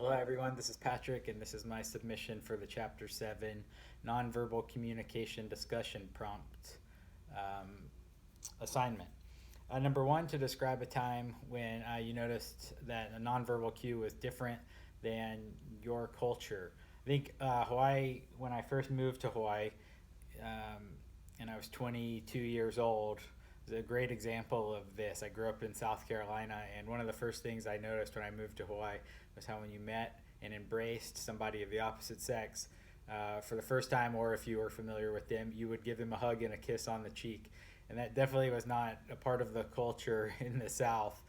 Hello, everyone. This is Patrick, and this is my submission for the Chapter 7 Nonverbal Communication Discussion Prompt assignment. Number one, to describe a time when you noticed that a nonverbal cue was different than your culture. I think Hawaii, when I first moved to Hawaii, and I was 22 years old, is a great example of this. I grew up in South Carolina, and one of the first things I noticed when I moved to Hawaii was how when you met and embraced somebody of the opposite sex for the first time, or if you were familiar with them, you would give them a hug and a kiss on the cheek. And that definitely was not a part of the culture in the South,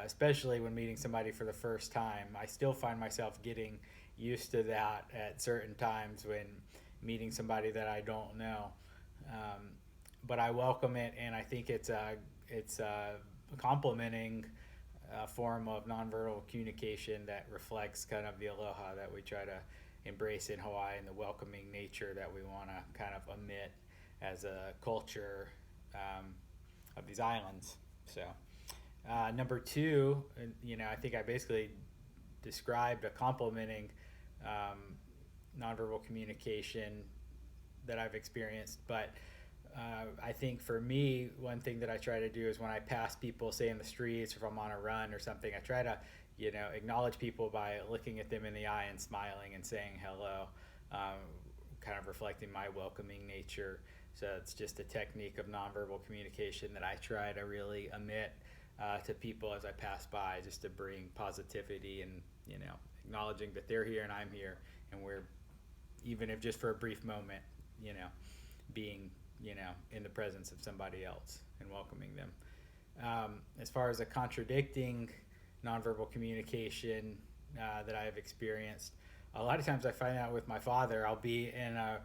especially when meeting somebody for the first time. I still find myself getting used to that at certain times when meeting somebody that I don't know. But I welcome it, and I think it's a complimenting form of nonverbal communication that reflects kind of the aloha that we try to embrace in Hawaii and the welcoming nature that we want to kind of emit as a culture of these islands. So, number two, I think I basically described a complimenting nonverbal communication that I've experienced, but I think for me, one thing that I try to do is when I pass people, say in the streets, or if I'm on a run or something, I try to, acknowledge people by looking at them in the eye and smiling and saying hello, kind of reflecting my welcoming nature. So it's just a technique of nonverbal communication that I try to really emit to people as I pass by, just to bring positivity and, acknowledging that they're here and I'm here, and we're, even if just for a brief moment, being in the presence of somebody else and welcoming them. As far as a contradicting nonverbal communication that I have experienced, a lot of times I find out with my father. I'll be in a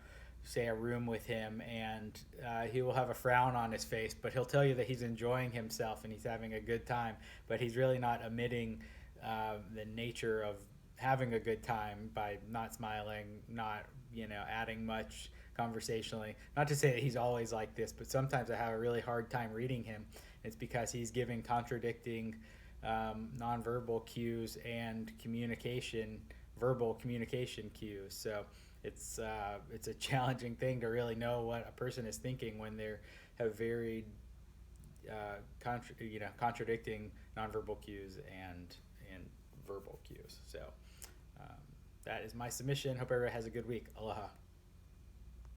room with him, and he will have a frown on his face, but he'll tell you that he's enjoying himself and he's having a good time, but he's really not emitting the nature of having a good time by not smiling, not adding much conversationally. Not to say that he's always like this, but sometimes I have a really hard time reading him. It's because he's giving contradicting nonverbal cues and verbal communication cues. So it's a challenging thing to really know what a person is thinking when they have varied contradicting nonverbal cues and verbal cues. So that is my submission. Hope everybody has a good week. Aloha.